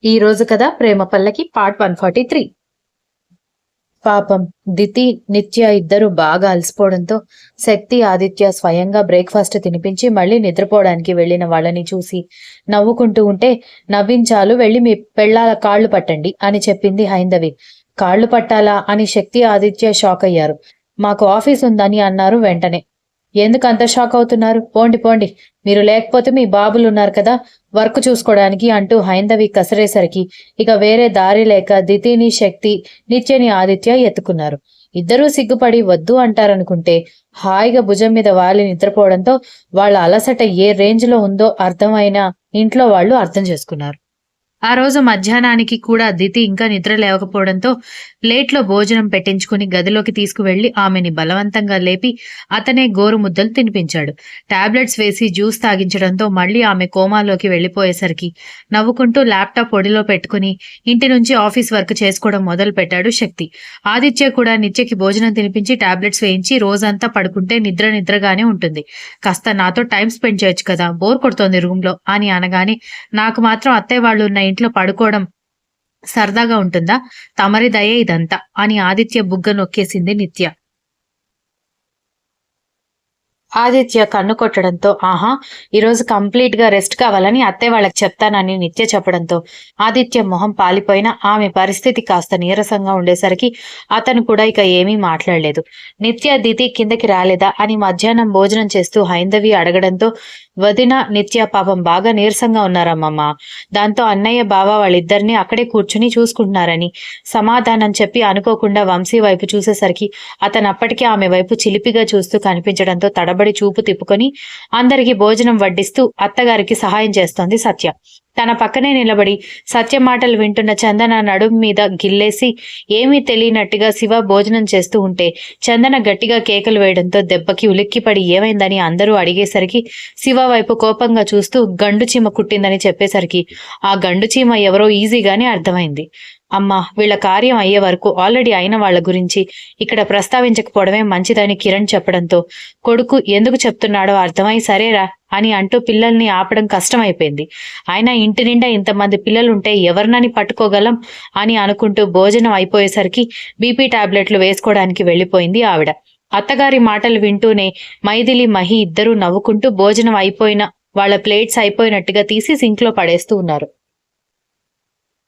ఈ రోజు కథ ప్రేమ పల్లకి పార్ట్ 143. పాపం దితి నిత్య ఇద్దరు బాగా అలసిపోవడంతో శక్తి ఆదిత్య స్వయంగా బ్రేక్ఫాస్ట్ తినిపించి మళ్ళీ నిద్రపోవడానికి వెళ్లిన వాళ్ళని చూసి నవ్వుకుంటూ ఉంటే, నవ్వించాలు, వెళ్ళి మీ పెళ్ళాల కాళ్ళు పట్టండి అని చెప్పింది హైందవి. కాళ్ళు పట్టాలా అని శక్తి ఆదిత్య షాక్ అయ్యారు. మాకు ఆఫీస్ ఉందని అన్నారు వెంటనే. ఎందుకు అంత షాక్ అవుతున్నారు? పోండి పోండి, మీరు లేకపోతే మీ బాబులున్నారు కదా వర్క్ చూసుకోవడానికి అంటూ హైందవి కసరేసరికి ఇక వేరే దారి లేక దితిని శక్తి, నిత్యని ఆదిత్య ఎత్తుకున్నారు. ఇద్దరూ సిగ్గుపడి వద్దు అంటారనుకుంటే హాయిగా భుజం మీద వాలి నిద్రపోవడంతో వాళ్ళ అలసట ఏ రేంజ్ లో ఉందో అర్థమైన ఇంట్లో వాళ్ళు అర్థం చేసుకున్నారు. ఆ రోజు మధ్యాహ్నానికి కూడా దితి ఇంకా నిద్ర లేవకపోవడంతో ప్లేట్లో భోజనం పెట్టించుకుని గదిలోకి తీసుకువెళ్లి ఆమెని బలవంతంగా లేపి అతనే గోరు ముద్దలు తినిపించాడు. టాబ్లెట్స్ వేసి జ్యూస్ తాగించడంతో మళ్లీ ఆమె కోమాలోకి వెళ్లిపోయేసరికి నవ్వుకుంటూ ల్యాప్టాప్ ఒడిలో పెట్టుకుని ఇంటి నుంచి ఆఫీస్ వర్క్ చేసుకోవడం మొదలు పెట్టాడు శక్తి. ఆదిత్య కూడా నిత్యకి భోజనం తినిపించి టాబ్లెట్స్ వేయించి రోజంతా పడుకుంటే నిద్రగానే ఉంటుంది. కాస్త నాతో టైం స్పెండ్ చేయొచ్చు కదా, బోర్ కొడుతోంది రూమ్ లో అని అనగానే, నాకు మాత్రం అత్తయ్య వాళ్ళు ఉన్న ఇంట్లో పడుకోవడం సరదాగా ఉంటుందా? తమరి దయే ఇదంతా అని ఆదిత్య బుగ్గ నొక్కేసింది నిత్య. ఆదిత్య కన్ను కొట్టడంతో, ఆహా, ఈరోజు కంప్లీట్ గా రెస్ట్ కావాలని అత్తయ్య వాళ్ళకి చెప్తానని నిత్య చెప్పడంతో ఆదిత్య మొహం పాలిపోయినా ఆమె పరిస్థితి కాస్త నీరసంగా ఉండేసరికి అతను కూడా ఇక ఏమీ మాట్లాడలేదు. నిత్య దితి కిందకి రాలేదా అని మధ్యాహ్నం భోజనం చేస్తూ హైందవి అడగడంతో, వదిన నిత్య పాపం బాగా నీరసంగా ఉన్నారమ్మమ్మ, దాంతో అన్నయ్య బావ వాళ్ళిద్దరినీ అక్కడే కూర్చుని చూసుకుంటున్నారని సమాధానం చెప్పి అనుకోకుండా వంశీ వైపు చూసేసరికి అతను అప్పటికే ఆమె వైపు చిలిపిగా చూస్తూ కనిపించడంతో తడబడి చూపు తిప్పుకొని అందరికీ భోజనం వడ్డిస్తూ అత్తగారికి సహాయం చేస్తోంది సత్య. తన పక్కనే నిలబడి సత్య మాటలు వింటున్న చందన నడుం మీద గిల్లేసి ఏమీ తెలియనట్టుగా శివ భోజనం చేస్తూ ఉంటే చందన గట్టిగా కేకలు వేయడంతో దెబ్బకి ఉలిక్కిపడి ఏమైందని అందరూ అడిగేసరికి శివ వైపు కోపంగా చూస్తూ గండు చీమ కుట్టిందని చెప్పేసరికి ఆ గండు చీమ ఎవరో ఈజీగానే అర్థమైంది. అమ్మా, వీళ్ల కార్యం అయ్యే వరకు ఆల్రెడీ అయిన వాళ్ల గురించి ఇక్కడ ప్రస్తావించకపోవడమే మంచిదని కిరణ్ చెప్పడంతో కొడుకు ఎందుకు చెప్తున్నాడో అర్థమై సరేరా అని అంటూ పిల్లల్ని ఆపడం కష్టమైపోయింది. అయినా ఇంటి నిండా ఇంతమంది పిల్లలుంటే ఎవరినని పట్టుకోగలం అని అనుకుంటూ భోజనం అయిపోయేసరికి బీపీ టాబ్లెట్లు వేసుకోవడానికి వెళ్లిపోయింది ఆవిడ. అత్తగారి మాటలు వింటూనే మైథిలి, మహి ఇద్దరూ నవ్వుకుంటూ భోజనం అయిపోయిన వాళ్ల ప్లేట్స్ అయిపోయినట్టుగా తీసి సింక్లో పడేస్తూ ఉన్నారు.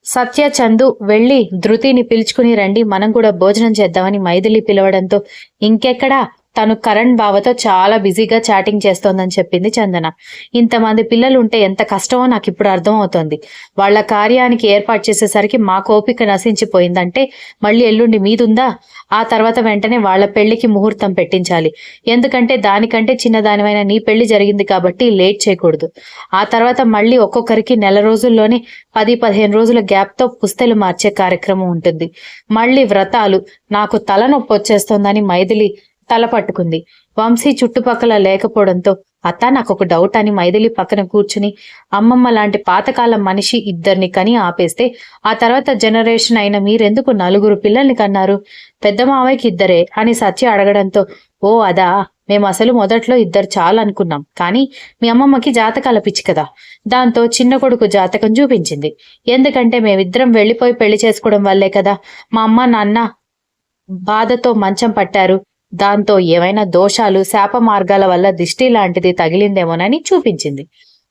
సత్య, చందు వెళ్లి ధృతిని పిలుచుకుని రండి, మనం కూడా భోజనం చేద్దామని మైథిలి పిలవడంతో ఇంకెక్కడా, తను కరణ్ బావతో చాలా బిజీగా చాటింగ్ చేస్తోందని చెప్పింది చందన. ఇంతమంది పిల్లలు ఉంటే ఎంత కష్టమో నాకు ఇప్పుడు అర్థం అవుతోంది. వాళ్ల కార్యానికి ఏర్పాటు చేసేసరికి మా కోపిక నశించిపోయిందంటే మళ్ళీ ఎల్లుండి మీదుందా? ఆ తర్వాత వెంటనే వాళ్ల పెళ్లికి ముహూర్తం పెట్టించాలి. ఎందుకంటే దానికంటే చిన్నదానివైన నీ పెళ్లి జరిగింది కాబట్టి లేట్ చేయకూడదు. ఆ తర్వాత మళ్ళీ ఒక్కొక్కరికి నెల రోజుల్లోనే 10-15 రోజుల గ్యాప్తో పుస్తెలు మార్చే కార్యక్రమం ఉంటుంది. మళ్ళీ వ్రతాలు. నాకు తలనొప్పి వచ్చేస్తోందని మైథిలి తల పట్టుకుంది. వంశీ చుట్టుపక్కల లేకపోవడంతో, అత్త నాకొక డౌట్ అని మైథిలి పక్కన కూర్చుని, అమ్మమ్మ లాంటి పాతకాలం మనిషి ఇద్దరిని కని ఆపేస్తే ఆ తర్వాత జనరేషన్ అయిన మీరెందుకు 4 పిల్లల్ని కన్నారు? పెద్ద మావయ్యకి 2 అని సత్య అడగడంతో, ఓ అదా, మేము అసలు మొదట్లో 2 చాలు అనుకున్నాం, కానీ మీ అమ్మమ్మకి జాతకాల పిచ్చి కదా, దాంతో చిన్న కొడుకు జాతకం చూపించింది. ఎందుకంటే మేమిద్దరం వెళ్లిపోయి పెళ్లి చేసుకోవడం వల్లే కదా మా అమ్మ నాన్న బాధతో మంచం పట్టారు. దాంతో ఏవైనా దోషాలు, శాప మార్గాల వల్ల దిష్టి లాంటిది తగిలిందేమోనని చూపించింది.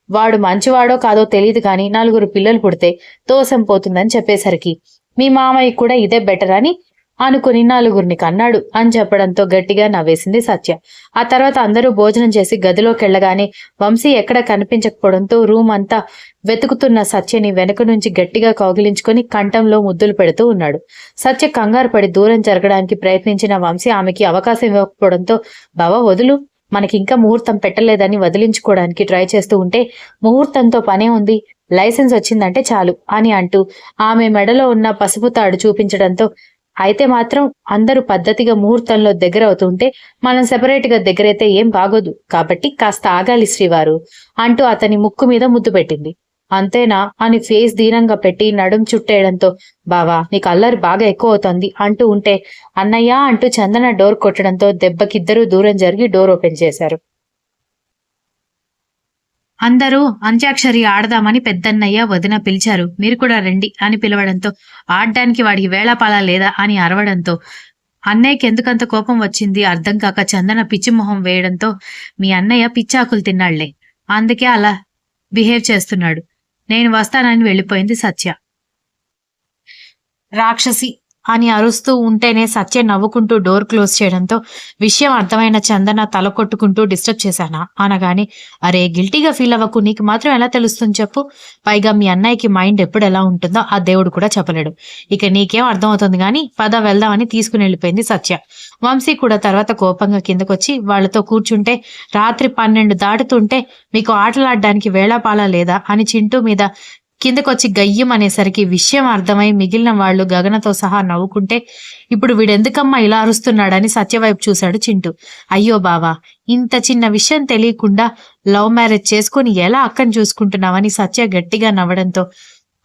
వాడు మంచివాడో కాదో తెలియదు కానీ 4 పిల్లలు పుడితే దోషం పోతుందని చెప్పేసరికి మీ మామయ్య కూడా ఇదే బెటర్ అని అనుకుని 4 కన్నాడు అని చెప్పడంతో గట్టిగా నవ్వేసింది సత్య. ఆ తర్వాత అందరూ భోజనం చేసి గదిలోకెళ్లగానే వంశీ ఎక్కడ కనిపించకపోవడంతో రూమ్ అంతా వెతుకుతున్న సత్యని వెనుక నుంచి గట్టిగా కౌగిలించుకొని కంఠంలో ముద్దులు పెడుతూ ఉన్నాడు. సత్య కంగారు పడి దూరం జరగడానికి ప్రయత్నించిన వంశీ ఆమెకి అవకాశం ఇవ్వకపోవడంతో, బావ వదులు, మనకింకా ముహూర్తం పెట్టలేదని వదిలించుకోవడానికి ట్రై చేస్తూ ఉంటే, ముహూర్తంతో పనే ఉంది, లైసెన్స్ వచ్చిందంటే చాలు అని అంటూ ఆమె మెడలో ఉన్న పసుపు తాడు చూపించడంతో, అయితే మాత్రం అందరూ పద్ధతిగా ముహూర్తంలో దగ్గర అవుతుంటే మనం సెపరేట్ గా దగ్గరైతే ఏం బాగోదు, కాబట్టి కాస్త ఆగాలి శ్రీవారు అంటూ అతని ముక్కు మీద ముద్దు పెట్టింది. అంతేనా అని ఫేస్ దీనంగా పెట్టి నడుం చుట్టేయడంతో, బావా నీకు అల్లరి బాగా ఎక్కువ అవుతోంది అంటూ ఉంటే అన్నయ్య అంటూ చందన డోర్ కొట్టడంతో దెబ్బకిద్దరూ దూరం జరిగి డోర్ ఓపెన్ చేశారు. అందరూ అంత్యాక్షరి ఆడదామని పెద్దన్నయ్య వదిన పిలిచారు, మీరు కూడా రండి అని పిలవడంతో ఆడ్డానికి వాడికి వేళాపాలా లేదా అని అరవడంతో అన్నయ్యకి ఎందుకంత కోపం వచ్చింది అర్థం కాక చందన పిచ్చి మొహం వేయడంతో మీ అన్నయ్య పిచ్చాకులు తిన్నాళ్లే, అందుకే అలా బిహేవ్ చేస్తున్నాడు, నేను వస్తానని వెళ్ళిపోయింది సత్య. రాక్షసి అని అరుస్తూ ఉంటేనే సత్య నవ్వుకుంటూ డోర్ క్లోజ్ చేయడంతో విషయం అర్థమైన చందన తల కొట్టుకుంటూ డిస్టర్బ్ చేశానా అనగానే, అరే గిల్టీగా ఫీల్ అవ్వకు, నీకు మాత్రం ఎలా తెలుస్తుంది చెప్పు, పైగా మీ అన్నయ్యకి మైండ్ ఎప్పుడు ఎలా ఉంటుందో ఆ దేవుడు కూడా చెప్పలేడు, ఇక నీకేం అర్థమవుతుంది గాని పద వెళ్దామని తీసుకుని వెళ్ళిపోయింది సత్య. వంశీ కూడా తర్వాత కోపంగా కిందకొచ్చి వాళ్లతో కూర్చుంటే రాత్రి 12 దాటుతుంటే మీకు ఆటలాడడానికి వేళాపాలా లేదా అని చింటూ మీద కిందకొచ్చి గయ్యం అనేసరికి విషయం అర్థమై మిగిలిన వాళ్లు గగనతో సహా నవ్వుకుంటే ఇప్పుడు వీడెందుకమ్మా ఇలా అరుస్తున్నాడని సత్యవైపు చూశాడు చింటూ. అయ్యో బావా, ఇంత చిన్న విషయం తెలియకుండా లవ్ మ్యారేజ్ చేసుకుని ఎలా అక్కని చూసుకుంటున్నావని సత్య గట్టిగా నవ్వడంతో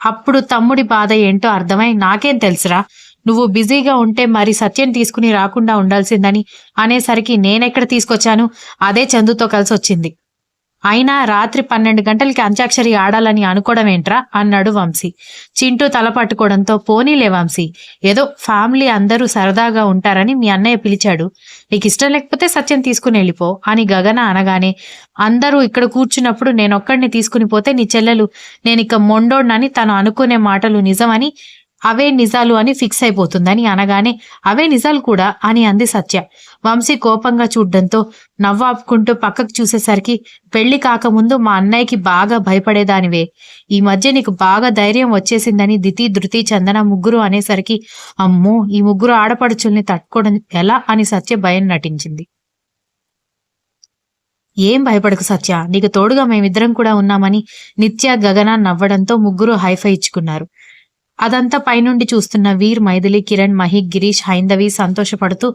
అప్పుడు తమ్ముడి బాధ ఏంటో అర్థమై, నాకేం తెలుసురా, నువ్వు బిజీగా ఉంటే మరి సత్యం తీసుకుని రాకుండా ఉండాల్సిందని అనేసరికి నేనెక్కడ తీసుకొచ్చాను, అదే చందుతో కలిసి వచ్చింది, అయినా రాత్రి 12 గంటలకి అంత్యాక్షరి ఆడాలని అనుకోవడం ఏంట్రా అన్నాడు వంశీ. చింటూ తల పట్టుకోవడంతో పోనీలే వంశీ, ఏదో ఫ్యామిలీ అందరూ సరదాగా ఉంటారని మీ అన్నయ్య పిలిచాడు, నీకు ఇష్టం లేకపోతే సత్యం తీసుకుని వెళ్ళిపో అని గగన అనగానే, అందరూ ఇక్కడ కూర్చున్నప్పుడు నేనొక్కడిని తీసుకుని పోతే నీ చెల్లెలు నేనిక మొండోడ్నని తను అనుకునే మాటలు నిజమని అవే నిజాలు అని ఫిక్స్ అయిపోతుందని అనగానే, అవే నిజాలు కూడా అని అంది సత్య. వంశీ కోపంగా చూడ్డంతో నవ్వాపుకుంటూ పక్కకు చూసేసరికి, పెళ్లి కాకముందు మా అన్నయ్యకి బాగా భయపడేదానివే, ఈ మధ్య నీకు బాగా ధైర్యం వచ్చేసిందని దితి ధృతి చందన ముగ్గురు అనేసరికి, అమ్మో ఈ ముగ్గురు ఆడపడుచుల్ని తట్టుకోవడం ఎలా అని సత్య భయం నటించింది. ఏం భయపడకు సత్య, నీకు తోడుగా మేమిద్దరం కూడా ఉన్నామని నిత్య గగన నవ్వడంతో ముగ్గురు హైఫై ఇచ్చుకున్నారు. అదంతా పైనుండి చూస్తున్న వీర్, మైథిలి, కిరణ్, మహిక్, గిరీష్, హైందవి సంతోషపడుతూ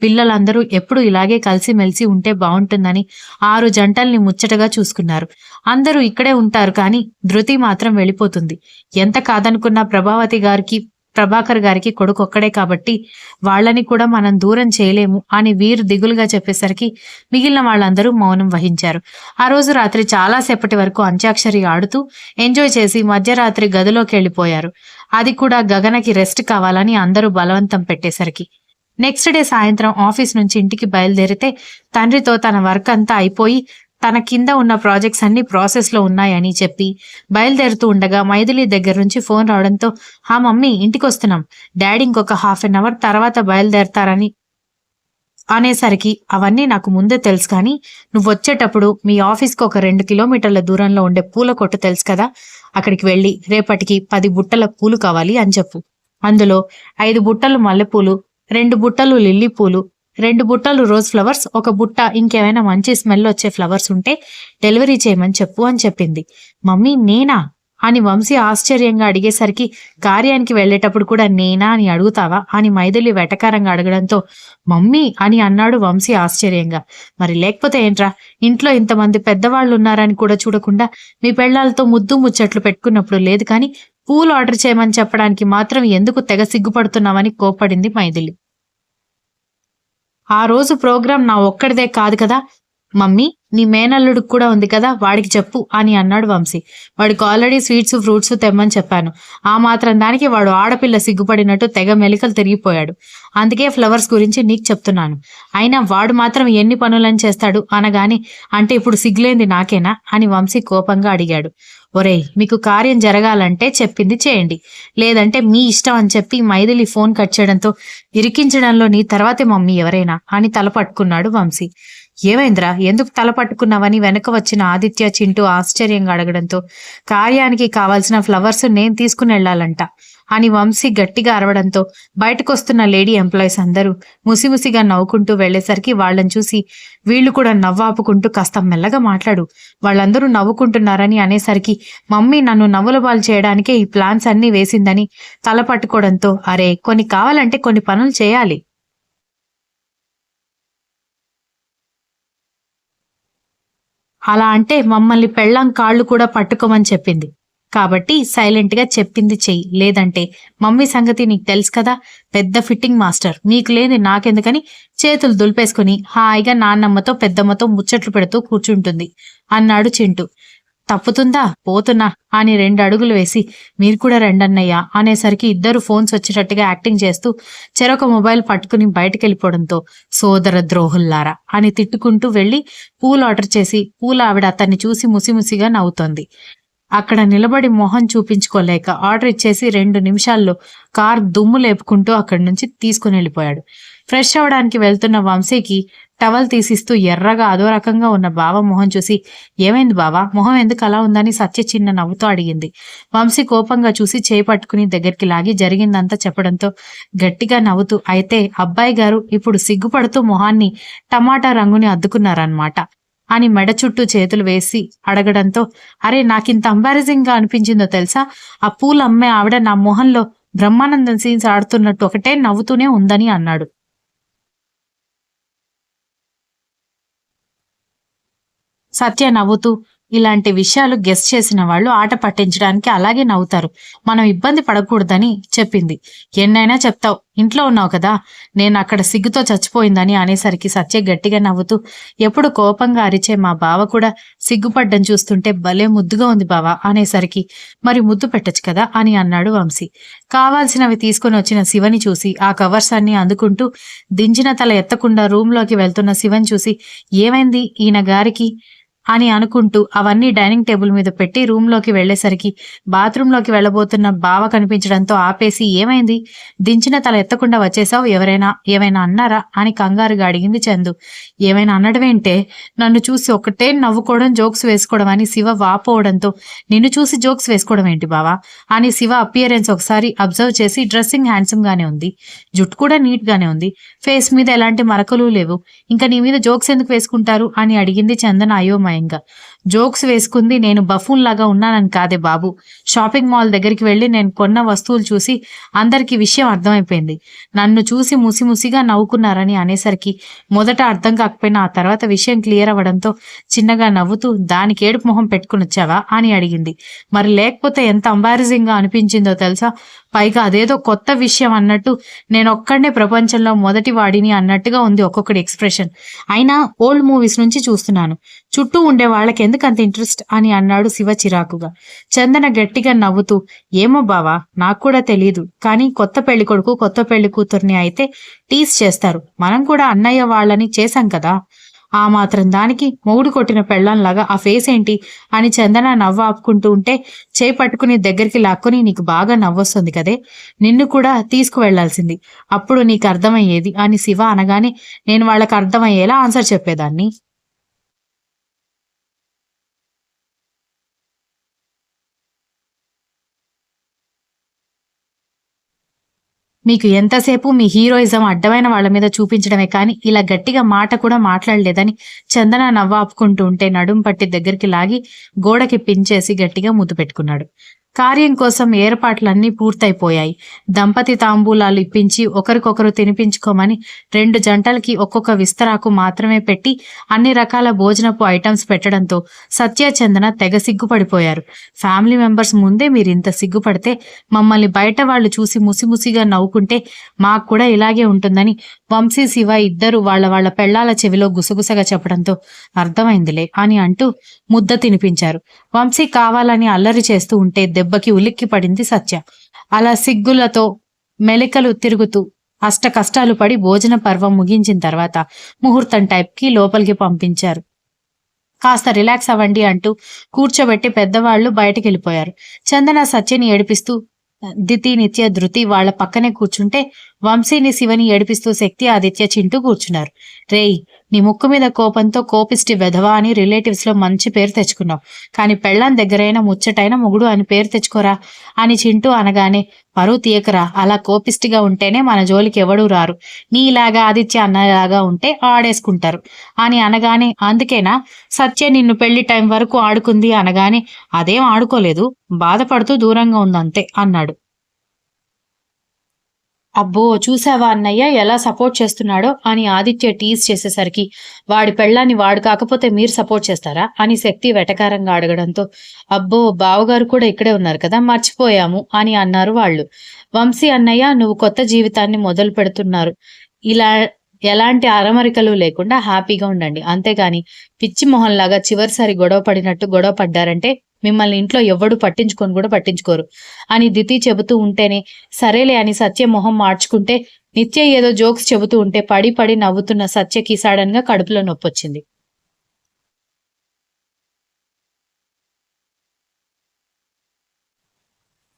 పిల్లలందరూ ఎప్పుడు ఇలాగే కలిసిమెలిసి ఉంటే బాగుంటుందని 6 జంటల్ని ముచ్చటగా చూసుకున్నారు. అందరూ ఇక్కడే ఉంటారు కానీ ధృతి మాత్రం వెళ్ళిపోతుంది. ఎంత కాదనుకున్నా ప్రభాకర్ గారికి కొడుకు ఒక్కడే కాబట్టి వాళ్ళని కూడా మనం దూరం చేయలేము అని వీర్ దిగులుగా చెప్పేసరికి మిగిలిన వాళ్ళందరూ మౌనం వహించారు. ఆ రోజు రాత్రి చాలాసేపటి వరకు అంత్యాక్షరి ఆడుతూ ఎంజాయ్ చేసి మధ్యరాత్రి గదిలోకి వెళ్ళిపోయారు. అది కూడా గగనకి రెస్ట్ కావాలని అందరూ బలవంతం పెట్టేసరికి. నెక్స్ట్ డే సాయంత్రం ఆఫీస్ నుంచి ఇంటికి బయలుదేరితే తండ్రితో తన వర్క్ అంతా అయిపోయి తన కింద ఉన్న ప్రాజెక్ట్స్ అన్ని ప్రాసెస్ లో ఉన్నాయని చెప్పి బయలుదేరుతూ ఉండగా మైథిలి దగ్గర నుంచి ఫోన్ రావడంతో, హా మమ్మీ ఇంటికి వస్తున్నాం, డాడీ ఇంకొక ½ అన్ అవర్ తర్వాత బయలుదేరతారని అనేసరికి, అవన్నీ నాకు ముందే తెలుసు కానీ నువ్వు వచ్చేటప్పుడు మీ ఆఫీస్కి ఒక 2 కిలోమీటర్ల దూరంలో ఉండే పూల కొట్టు తెలుసు కదా, అక్కడికి వెళ్ళి రేపటికి 10 బుట్టల పూలు కావాలి అని చెప్పు, అందులో 5 బుట్టలు మల్లెపూలు, 2 బుట్టలు లిల్లీ పూలు, 2 బుట్టలు రోజ్ ఫ్లవర్స్, ఒక బుట్ట ఇంకేమైనా మంచి స్మెల్ వచ్చే ఫ్లవర్స్ ఉంటే డెలివరీ చేయమని చెప్పు అని చెప్పింది. మమ్మీ నేనా అని వంశీ ఆశ్చర్యంగా అడిగేసరికి, కార్యానికి వెళ్లేటప్పుడు కూడా నేనా అని అడుగుతావా అని మైథిలి వెటకారంగా అడగడంతో మమ్మీ అని అన్నాడు వంశీ ఆశ్చర్యంగా. మరి లేకపోతే ఏంట్రా, ఇంట్లో ఇంతమంది పెద్దవాళ్ళు ఉన్నారని కూడా చూడకుండా మీ పెళ్లాలతో ముద్దు ముచ్చట్లు పెట్టుకున్నప్పుడు లేదు కానీ పూలు ఆర్డర్ చేయమని చెప్పడానికి మాత్రం ఎందుకు తెగ సిగ్గుపడుతున్నావని కోపడింది మైథిలి. ఆ రోజు ప్రోగ్రాం నా ఒక్కడిదే కాదు కదా మమ్మీ, నీ మేనల్లుడికి కూడా ఉంది కదా, వాడికి చెప్పు అని అన్నాడు వంశీ. వాడికి ఆల్రెడీ స్వీట్స్ ఫ్రూట్స్ తెమ్మని చెప్పాను, ఆ మాత్రం దానికి వాడు ఆడపిల్ల సిగ్గుపడినట్టు తెగ మెలికలు తిరిగిపోయాడు, అందుకే ఫ్లవర్స్ గురించి నీకు చెప్తున్నాను, అయినా వాడు మాత్రం ఎన్ని పనులని చేస్తాడు అనగానే, అంటే ఇప్పుడు సిగ్గులేంది నాకేనా అని వంశీ కోపంగా అడిగాడు. ఒరేయ్, మీకు కార్యం జరగాలంటే చెప్పింది చేయండి, లేదంటే మీ ఇష్టం అని చెప్పి మైథిలి ఫోన్ కట్ చేయడంతో, ఇరికించడంలో నీ తర్వాతే మమ్మీ ఎవరైనా అని తల పట్టుకున్నాడు వంశీ. ఏమైందిరా, ఎందుకు తల పట్టుకున్నావని వెనక వచ్చిన ఆదిత్య, చింటూ ఆశ్చర్యంగా అడగడంతో, కార్యానికి కావాల్సిన ఫ్లవర్స్ నేను తీసుకుని వెళ్లాలంట అని వంశీ గట్టిగా అరవడంతో బయటకొస్తున్న లేడీ ఎంప్లాయీస్ అందరూ ముసిముసిగా నవ్వుకుంటూ వెళ్లేసరికి వాళ్ళని చూసి వీళ్లు కూడా నవ్వాపుకుంటూ, కాస్త మెల్లగా మాట్లాడు, వాళ్ళందరూ నవ్వుకుంటున్నారని అనేసరికి మమ్మీ నన్ను నవ్వులబాలు చేయడానికే ఈ ప్లాన్స్ అన్నీ వేసిందని తల పట్టుకోవడంతో, అరే కొన్ని కావాలంటే కొన్ని పనులు చేయాలి, అలా అంటే మమ్మల్ని పెళ్ళాం కాళ్ళు కూడా పట్టుకోమని చెప్పింది, కాబట్టి సైలెంట్ గా చెప్పింది చెయ్యి, లేదంటే మమ్మీ సంగతి నీకు తెలుసు కదా, పెద్ద ఫిట్టింగ్ మాస్టర్, మీకు లేని నాకెందుకని చేతులు దులిపేసుకుని హాయిగా నాన్నమ్మతో పెద్దమ్మతో ముచ్చట్లు పెడుతూ కూర్చుంటుంది అన్నాడు చింటూ. తప్పుతుందా పోతున్నా అని 2 అడుగులు వేసి మీరు కూడా రండన్నయ్య అనేసరికి ఇద్దరు ఫోన్స్ వచ్చేటట్టుగా యాక్టింగ్ చేస్తూ చెరొక మొబైల్ పట్టుకుని బయటకెళ్ళిపోవడంతో సోదర ద్రోహుల్లారా అని తిట్టుకుంటూ వెళ్లి పూలు ఆర్డర్ చేసి పూల ఆవిడ అతన్ని చూసి ముసిముసిగా నవ్వుతోంది. అక్కడ నిలబడి మొహం చూపించుకోలేక ఆర్డర్ ఇచ్చేసి 2 నిమిషాల్లో కార్ దుమ్ము లేపుకుంటూ అక్కడి నుంచి తీసుకుని వెళ్ళిపోయాడు. ఫ్రెష్ అవడానికి వెళ్తున్న వంశీకి టవల్ తీసిస్తూ ఎర్రగా అదో రకంగా ఉన్న బావ మొహం చూసి ఏమైంది బావా మొహం ఎందుకు అలా ఉందని సత్య చిన్న నవ్వుతో అడిగింది. వంశీ కోపంగా చూసి చేయి పట్టుకుని దగ్గరికి లాగి జరిగిందంతా చెప్పడంతో గట్టిగా నవ్వుతూ అయితే అబ్బాయి గారు ఇప్పుడు సిగ్గుపడుతూ మొహాన్ని టమాటా రంగుని అద్దుకున్నారన్నమాట అని మెడ చుట్టూ చేతులు వేసి అడగడంతో అరే నాకింత అంబారసింగ్ గా అనిపించిందో తెలుసా, ఆ పూలు అమ్మే ఆవిడ నా మొహంలో బ్రహ్మానందం సీన్స్ ఆడుతున్నట్టు ఒకటే నవ్వుతూనే ఉందని అన్నాడు. సత్య నవ్వుతూ ఇలాంటి విషయాలు గెస్ చేసిన వాళ్ళు ఆట పట్టించడానికి అలాగే నవ్వుతారు, మనం ఇబ్బంది పడకూడదని చెప్పింది. ఎన్నైనా చెప్తావు, ఇంట్లో ఉన్నావు కదా, నేను అక్కడ సిగ్గుతో చచ్చిపోయిందని అనేసరికి సత్య గట్టిగా నవ్వుతూ ఎప్పుడు కోపంగా అరిచే మా బావ కూడా సిగ్గుపడ్డం చూస్తుంటే భలే ముద్దుగా ఉంది బావ అనేసరికి మరి ముద్దు పెట్టచ్చు కదా అని అన్నాడు వంశీ. కావాల్సినవి తీసుకుని వచ్చిన శివని చూసి ఆ కవర్స్ అన్ని అందుకుంటూ దించిన తల ఎత్తకుండా రూంలోకి వెళ్తున్న శివని చూసి ఏమైంది ఈయన గారికి అని అనుకుంటూ అవన్నీ డైనింగ్ టేబుల్ మీద పెట్టి రూంలోకి వెళ్లేసరికి బాత్రూంలోకి వెళ్లబోతున్న బావ కనిపించడంతో ఆపేసి ఏమైంది దించిన తల ఎత్తకుండా వచ్చేసావు, ఏమైనా అన్నారా అని కంగారుగా అడిగింది చందు. ఏమైనా అనడమేంటే నన్ను చూసి ఒకటే నవ్వుకోవడం జోక్స్ వేసుకోవడం అని శివ వాపోవడంతో నిన్ను చూసి జోక్స్ వేసుకోవడం ఏంటి బావా అని శివ అపియరెన్స్ ఒకసారి అబ్జర్వ్ చేసి డ్రెస్సింగ్ హ్యాండ్సమ్ గానే ఉంది, జుట్టు కూడా నీట్ గానే ఉంది, ఫేస్ మీద ఎలాంటి మరకలు లేవు, ఇంకా నీ మీద జోక్స్ ఎందుకు వేసుకుంటారు అని అడిగింది చందన అయోమయంగా. జోక్స్ వేసుకుంది నేను బఫూన్ లాగా ఉన్నానని కాదే బాబు, షాపింగ్ మాల్ దగ్గరికి వెళ్లి నేను కొన్న వస్తువులు చూసి అందరికి విషయం అర్థమైపోయింది, నన్ను చూసి ముసిముసిగా నవ్వుకున్నారని అనేసరికి మొదట అర్థం కాకపోయినా ఆ తర్వాత విషయం క్లియర్ అవ్వడంతో చిన్నగా నవ్వుతూ దానికి ఏడుపు మొహం పెట్టుకుని వచ్చావా అని అడిగింది. మరి లేకపోతే ఎంత అంబారసింగ్ గా అనిపించిందో తెలుసా, పైగా అదేదో కొత్త విషయం అన్నట్టు నేనొక్కడే ప్రపంచంలో మొదటి వాడిని అన్నట్టుగా ఉంది ఒక్కొక్కటి ఎక్స్ప్రెషన్, అయినా ఓల్డ్ మూవీస్ నుంచి చూస్తున్నాను, చుట్టూ ఉండే వాళ్ళకి ఎందుకు అంత ఇంట్రెస్ట్ అని అన్నాడు శివ చిరాకుగా. చందన గట్టిగా నవ్వుతూ ఏమో బావా నాకు కూడా తెలియదు, కానీ కొత్త పెళ్లి కొడుకు కొత్త పెళ్లి కూతుర్ని అయితే టీస్ చేస్తారు, మనం కూడా అన్నయ్య వాళ్ళని చేశాం కదా, ఆ మాత్రం దానికి మొగుడు కొట్టిన పెళ్ళంలాగా ఆ ఫేస్ ఏంటి అని చందన నవ్వు ఆపుకుంటూ ఉంటే చేయి పట్టుకుని దగ్గరికి లాక్కుని నీకు బాగా నవ్వొస్తుంది కదే, నిన్ను కూడా తీసుకువెళ్లాల్సింది, అప్పుడు నీకు అర్థమయ్యేది అని శివ అనగానే నేను వాళ్ళకి అర్థమయ్యేలా ఆన్సర్ చెప్పేదాన్ని. మీకు ఎంతసేపు మీ హీరోయిజం అడ్డమైన వాళ్ళ మీద చూపించడమే కానీ ఇలా గట్టిగా మాట కూడా మాట్లాడలేదని చందన నవ్వాపుకుంటూ ఉంటే నడుం పట్టి దగ్గరికి లాగి గోడకి పించేసి గట్టిగా ముద్దు పెట్టుకున్నాడు. కార్యం కోసం ఏర్పాట్లన్నీ పూర్తయిపోయాయి. దంపతి తాంబూలాలు ఇప్పించి ఒకరికొకరు తినిపించుకోమని 2 జంటలకి ఒక్కొక్క విస్తరాకు మాత్రమే పెట్టి అన్ని రకాల భోజనపు ఐటమ్స్ పెట్టడంతో సత్య చందన తెగ సిగ్గుపడిపోయారు. ఫ్యామిలీ మెంబర్స్ ముందే మీరు ఇంత సిగ్గుపడితే మమ్మల్ని బయట వాళ్ళు చూసి ముసిముసిగా నవ్వుకుంటే మాకు కూడా ఇలాగే ఉంటుందని వంశీ శివ ఇద్దరు వాళ్ళ పెళ్లాల చెవిలో గుసగుసగా చెప్పడంతో అర్థమైందిలే అని అంటూ ముద్ద తినిపించారు. వంశీ కావాలని అల్లరి చేస్తూ ఉంటే దెబ్బకి ఉలిక్కి పడింది సత్య. అలా సిగ్గులతో మెలికలు తిరుగుతూ అష్ట కష్టాలు పడి భోజన పర్వం ముగించిన తర్వాత ముహూర్తం టైప్కి లోపలికి పంపించారు. కాస్త రిలాక్స్ అవ్వండి అంటూ కూర్చోబెట్టి పెద్దవాళ్లు బయటికి వెళ్ళిపోయారు. చందన సత్యని ఏడిపిస్తూ దితి నిత్య ధృతి వాళ్ల పక్కనే కూర్చుంటే వంశీని శివని ఏడిపిస్తూ శక్తి ఆదిత్య చింటూ కూర్చున్నారు. రేయ్ నీ ముక్కు మీద కోపంతో కోపిష్టి వెధవా అని రిలేటివ్స్ లో మంచి పేరు తెచ్చుకున్నావు, కానీ పెళ్ళాం దగ్గరైన ముచ్చటైన మొగుడు అని పేరు తెచ్చుకోరా అని చింటూ అనగానే పరువు తీయకరా, అలా కోపిష్టిగా ఉంటేనే మన జోలికి ఎవడూ రారు, నీలాగా ఆదిత్య అన్నలాగా ఉంటే ఆడేసుకుంటారు అని అనగానే అందుకేనా సత్య నిన్ను పెళ్లి టైం వరకు ఆడుకుంది అనగానే అదేం ఆడుకోలేదు, బాధపడుతూ దూరంగా ఉందంతే అన్నాడు. అబ్బో చూసావా అన్నయ్య ఎలా సపోర్ట్ చేస్తున్నాడో అని ఆదిత్య టీజ్ చేసేసరికి వాడి పెళ్ళాన్ని వాడు కాకపోతే మీరు సపోర్ట్ చేస్తారా అని శక్తి వెటకారంగా అడగడంతో అబ్బో బావగారు కూడా ఇక్కడే ఉన్నారు కదా మర్చిపోయాము అని అన్నారు వాళ్ళు. వంశీ అన్నయ్య నువ్వు కొత్త జీవితాన్ని మొదలు పెడుతున్నారు, ఇలా ఎలాంటి అరమరికలు లేకుండా హ్యాపీగా ఉండండి. అంతేగాని పిచ్చి మొహంలాగా చివరిసారి గొడవ పడినట్టు గొడవ పడ్డారంటే మిమ్మల్ని ఇంట్లో ఎవ్వడు పట్టించుకొని కూడా పట్టించుకోరు అని దితి చెబుతూ ఉంటేనే సరేలే అని సత్య మొహం మార్చుకుంటే నిత్య ఏదో జోక్స్ చెబుతూ ఉంటే పడి పడి నవ్వుతున్న సత్యకి సడన్ గా కడుపులో నొప్పొచ్చింది.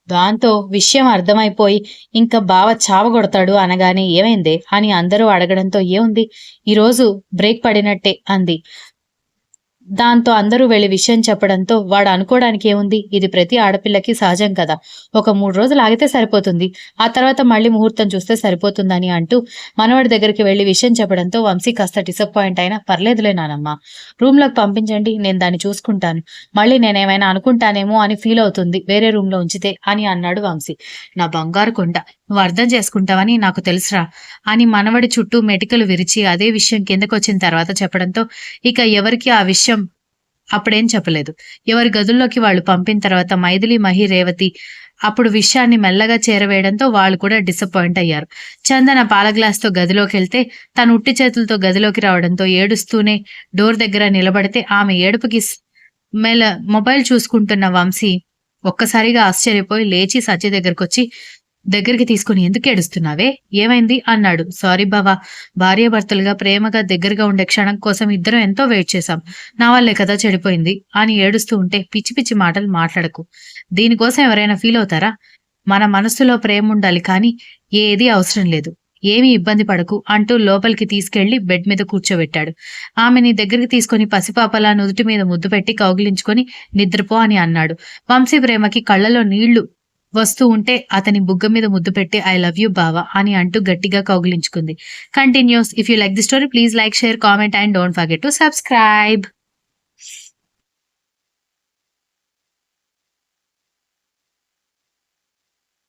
దాంతో విషయం అర్థమైపోయి ఇంక బావ చావగొడతాడు అనగానే ఏమైందే అని అందరూ అడగడంతో ఏముంది ఈరోజు బ్రేక్ పడినట్టే అంది. దాంతో అందరూ వెళ్లి విషయం చెప్పడంతో వాడు అనుకోవడానికి ఏముంది, ఇది ప్రతి ఆడపిల్లకి సహజం కదా, ఒక 3 రోజులు ఆగితే సరిపోతుంది, ఆ తర్వాత మళ్ళీ ముహూర్తం చూస్తే సరిపోతుందని అంటూ మనవడి దగ్గరికి వెళ్లి విషయం చెప్పడంతో వంశీ కాస్త డిసప్పాయింట్ అయినా పర్లేదులే నానమ్మ, రూమ్ లోకి పంపించండి, నేను దాన్ని చూసుకుంటాను, మళ్ళీ నేనేమైనా అనుకుంటానేమో అని ఫీల్ అవుతుంది వేరే రూమ్ లో ఉంచితే అని అన్నాడు వంశీ. నా బంగారు కొండ, నువ్వు అర్థం చేసుకుంటావని నాకు తెలుసురా అని మనవడి చుట్టూ మెటికలు విరిచి అదే విషయం కిందకొచ్చిన తర్వాత చెప్పడంతో ఇక ఎవరికి ఆ విషయం అప్పుడేం చెప్పలేదు. ఎవరి గదుల్లోకి వాళ్ళు పంపిన తర్వాత మైథిలి, మహి, రేవతి అప్పుడు విషయాన్ని మెల్లగా చేరవేయడంతో వాళ్ళు కూడా డిసప్పాయింట్ అయ్యారు. చందన పాల గ్లాస్తో గదిలోకి వెళ్తే తను ఉట్టి చేతులతో గదిలోకి రావడంతో ఏడుస్తూనే డోర్ దగ్గర నిలబడితే ఆమె ఏడుపుకి మొబైల్ చూసుకుంటున్న వంశీ ఒక్కసారిగా ఆశ్చర్యపోయి లేచి సత్య దగ్గరికి తీసుకుని ఎందుకు ఏడుస్తున్నావే, ఏమైంది అన్నాడు. సారీ బావా, భార్యాభర్తలుగా ప్రేమగా దగ్గరగా ఉండే క్షణం కోసం ఇద్దరం ఎంతో వెయిట్ చేశాం, నా వల్లే కదా చెడిపోయింది అని ఏడుస్తూ ఉంటే పిచ్చి పిచ్చి మాటలు మాట్లాడకు, దీనికోసం ఎవరైనా ఫీల్ అవుతారా, మన మనసులో ప్రేమ ఉండాలి కానీ ఏదీ అవసరం లేదు, ఏమీ ఇబ్బంది పడకు అంటూ లోపలికి తీసుకెళ్లి బెడ్ మీద కూర్చోబెట్టాడు. ఆమెని దగ్గరికి తీసుకుని పసిపాపలా నుదుటి మీద ముద్దు పెట్టి కౌగిలించుకొని నిద్రపో అని అన్నాడు. వంశీ ప్రేమకి కళ్ళలో నీళ్లు వస్తూ ఉంటే అతని బుగ్గ మీద ముద్దు పెట్టి ఐ లవ్ యూ బావా అని అంటూ గట్టిగా కౌగిలించుకుంది. Continues. If you like the story please like, share, comment and don't forget to subscribe.